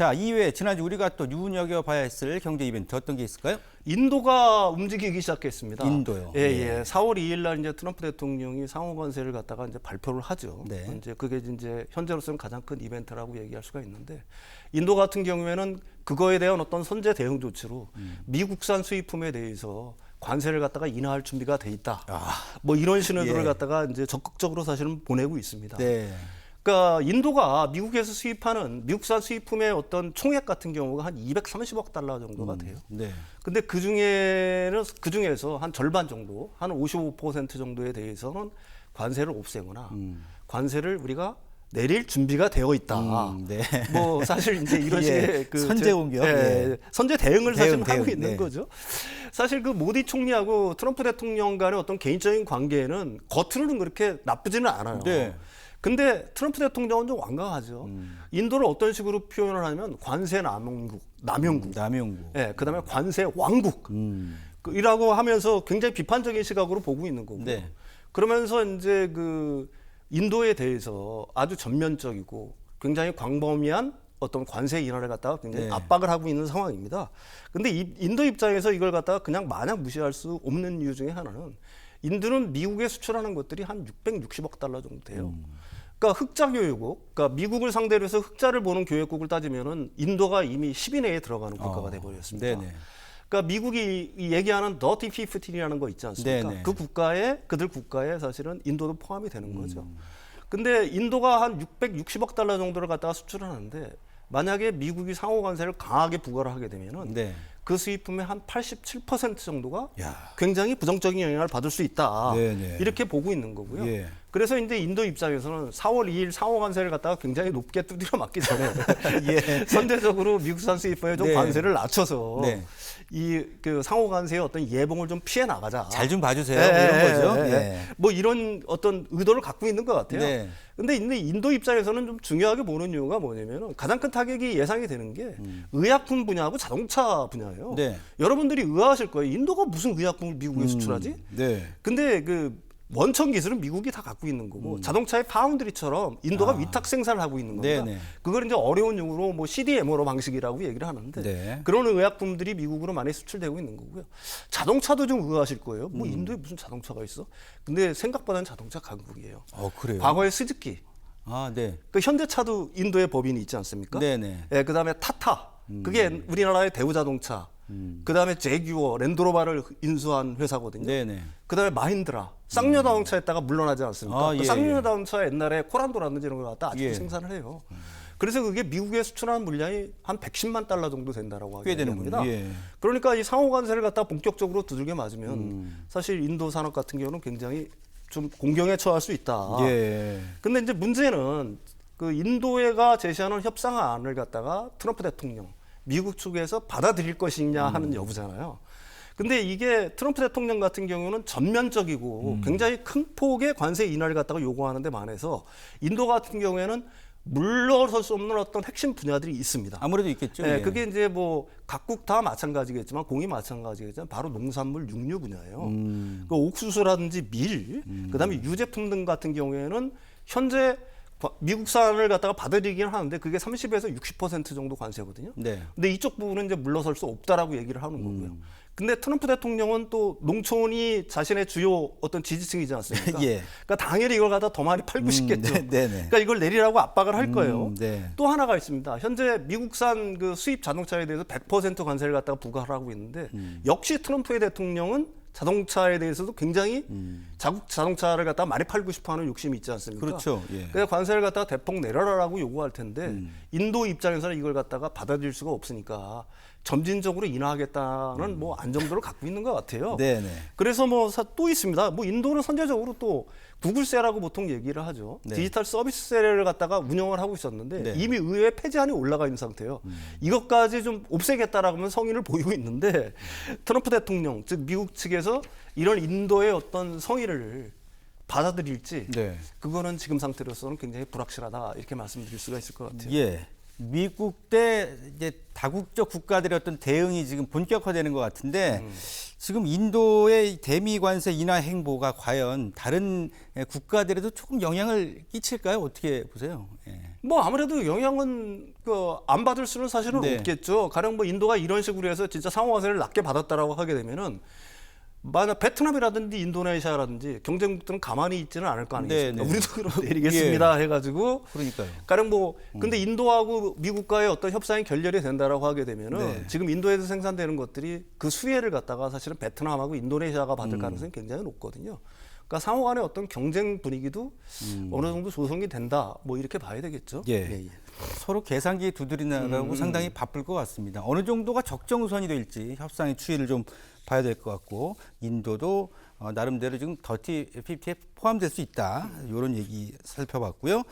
자, 이외에 지난주 우리가 또 눈여겨봐야 했을 경제 이벤트 어떤 게 있을까요? 인도가 움직이기 시작했습니다. 인도요. 예. 4월 2일 날 이제 트럼프 대통령이 상호 관세를 갖다가 이제 발표를 하죠. 네. 이제 그게 이제 현재로서는 가장 큰 이벤트라고 얘기할 수가 있는데, 인도 같은 경우에는 그거에 대한 어떤 선제 대응 조치로 미국산 수입품에 대해서 관세를 갖다가 인하할 준비가 돼 있다. 뭐 이런 신호들을 예. 갖다가 이제 적극적으로 사실은 보내고 있습니다. 네. 그러니까 인도가 미국에서 수입하는 미국산 수입품의 어떤 총액 같은 경우가 한 230억 달러 정도가 돼요. 네. 근데 그 중에서 한 절반 정도, 한 55% 정도에 대해서는 관세를 없애거나 관세를 우리가 내릴 준비가 되어 있다. 네. 뭐 사실 이제 이런 식의 예, 선제 공격. 예. 선제 대응을 사실 대응, 하고 있는 네. 거죠. 사실 그 모디 총리하고 트럼프 대통령 간의 어떤 개인적인 관계는 겉으로는 그렇게 나쁘지는 않아요. 네. 근데 트럼프 대통령은 좀 완강하죠. 인도를 어떤 식으로 표현을 하냐면 관세 남용국. 예, 그다음에 관세 왕국. 이라고 하면서 굉장히 비판적인 시각으로 보고 있는 거고요. 네. 그러면서 이제 그 인도에 대해서 아주 전면적이고 굉장히 광범위한 어떤 관세 인하를 갖다가 굉장히 네. 압박을 하고 있는 상황입니다. 근데 인도 입장에서 이걸 갖다가 그냥 마냥 무시할 수 없는 이유 중에 하나는, 인도는 미국에 수출하는 것들이 한 660억 달러 정도 돼요. 그러니까 흑자 교육국, 그러니까 미국을 상대로 해서 흑자를 보는 교육국을 따지면은 인도가 이미 10위 내에 들어가는 국가가 돼버렸습니다. 네네. 그러니까 미국이 얘기하는 더티 피프틴이라는 거 있지 않습니까? 네네. 그들 국가에 사실은 인도도 포함이 되는 거죠. 근데 인도가 한 660억 달러 정도를 갖다가 수출을 하는데, 만약에 미국이 상호 관세를 강하게 부과를 하게 되면은 네. 그 수입품의 한 87% 정도가 야. 굉장히 부정적인 영향을 받을 수 있다. 네네. 이렇게 보고 있는 거고요. 예. 그래서 이제 인도 입장에서는 4월 2일 상호 관세를 갖다가 굉장히 높게 두드려 맞기 전에 예. 선제적으로 미국산 수입품에 좀 네. 관세를 낮춰서 네. 이 그 상호 관세의 어떤 예봉을 좀 피해 나가자. 잘 좀 봐주세요. 이런 거죠. 예. 뭐 이런 어떤 의도를 갖고 있는 것 같아요. 네. 근데 인도 입장에서는 좀 중요하게 보는 이유가 뭐냐면, 가장 큰 타격이 예상이 되는 게 의약품 분야하고 자동차 분야예요. 네. 여러분들이 의아하실 거예요. 인도가 무슨 의약품을 미국에 수출하지? 네. 근데 그 원천 기술은 미국이 다 갖고 있는 거고, 자동차의 파운드리처럼 인도가 위탁 생산을 하고 있는 겁니다. 네네. 그걸 이제 어려운 용어로 뭐 CDMO 방식이라고 얘기를 하는데, 네. 그런 의약품들이 미국으로 많이 수출되고 있는 거고요. 자동차도 좀 의아하실 거예요. 뭐 인도에 무슨 자동차가 있어? 근데 생각보다는 자동차 강국이에요. 그래요. 과거에 스즈키, 네. 그 현대차도 인도에 법인이 있지 않습니까? 네네. 예, 그다음에 타타, 그게 우리나라의 대우자동차. 그다음에 제규어, 랜드로버를 인수한 회사거든요. 네네. 그다음에 마힌드라, 쌍용자동차에다가 물러나지 않습니까? 예, 그 쌍용자동차 옛날에 코란도라든지 이런 걸 갖다 아직도 예. 생산을 해요. 그래서 그게 미국에 수출하는 물량이 한 110만 달러 정도 된다라고 꽤 합니다. 되는군요. 예. 그러니까 이 상호 관세를 갖다 본격적으로 두들겨 맞으면 사실 인도 산업 같은 경우는 굉장히 좀 공경에 처할 수 있다. 예. 근데 이제 문제는 그 인도가 제시하는 협상안을 갖다가 트럼프 대통령, 미국 측에서 받아들일 것이냐 하는 여부잖아요. 근데 이게 트럼프 대통령 같은 경우는 전면적이고 굉장히 큰 폭의 관세 인하를 갖다가 요구하는 데 반해서, 인도 같은 경우에는 물러설 수 없는 어떤 핵심 분야들이 있습니다. 아무래도 있겠죠. 네, 예. 그게 이제 뭐 각국 다 마찬가지겠지만 공이 마찬가지겠지만 바로 농산물 육류 분야예요. 그 옥수수라든지 밀, 그다음에 유제품 등 같은 경우에는 현재 미국산을 갖다가 받아들이긴 하는데 그게 30에서 60% 정도 관세거든요. 네. 근데 이쪽 부분은 이제 물러설 수 없다라고 얘기를 하는 거고요. 근데 트럼프 대통령은 또 농촌이 자신의 주요 어떤 지지층이지 않습니까? 예. 그러니까 당연히 이걸 갖다 더 많이 팔고 싶겠죠. 네네. 그러니까 이걸 내리라고 압박을 할 거예요. 네. 또 하나가 있습니다. 현재 미국산 그 수입 자동차에 대해서 100% 관세를 갖다가 부과를 하고 있는데, 역시 트럼프 대통령은 자동차에 대해서도 굉장히 자국 자동차를 갖다가 많이 팔고 싶어하는 욕심이 있지 않습니까? 그렇죠. 예. 그래서 관세를 갖다가 대폭 내려라라고 요구할 텐데, 인도 입장에서는 이걸 갖다가 받아들일 수가 없으니까 점진적으로 인하하겠다는 뭐 안정도를 갖고 있는 것 같아요. 네네. 그래서 뭐 또 있습니다. 뭐 인도는 선제적으로 또 구글세라고 보통 얘기를 하죠. 네. 디지털 서비스세를 갖다가 운영을 하고 있었는데 네. 이미 의회 폐지안이 올라가 있는 상태예요. 이것까지 좀 없애겠다라고 하면 성의를 보이고 있는데, 트럼프 대통령, 즉 미국 측에서 이런 인도의 어떤 성의를 받아들일지, 네. 그거는 지금 상태로서는 굉장히 불확실하다, 이렇게 말씀드릴 수가 있을 것 같아요. 예. 미국 대 이제 다국적 국가들의 어떤 대응이 지금 본격화되는 것 같은데, 지금 인도의 대미 관세 인하 행보가 과연 다른 국가들에도 조금 영향을 끼칠까요? 어떻게 보세요? 예. 뭐 아무래도 영향은 안 받을 수는 사실은 네. 없겠죠. 가령 뭐 인도가 이런 식으로 해서 진짜 상호화세를 낮게 받았다라고 하게 되면은 만약 베트남이라든지 인도네시아라든지 경쟁국들은 가만히 있지는 않을 거 아니겠습니까? 네, 네. 우리도 그럼 내리겠습니다 해가지고 그러니까요. 가령 뭐 근데 인도하고 미국과의 어떤 협상이 결렬이 된다라고 하게 되면은 네. 지금 인도에서 생산되는 것들이 그 수혜를 갖다가 사실은 베트남하고 인도네시아가 받을 가능성이 굉장히 높거든요. 그러니까 상호 간의 어떤 경쟁 분위기도 어느 정도 조성이 된다. 뭐 이렇게 봐야 되겠죠. 예. 서로 계산기에 두드리느라고 상당히 바쁠 것 같습니다. 어느 정도가 적정선이 될지 협상의 추이를 좀 봐야 될 것 같고 인도도 나름대로 지금 더티 50에 포함될 수 있다. 이런 얘기 살펴봤고요.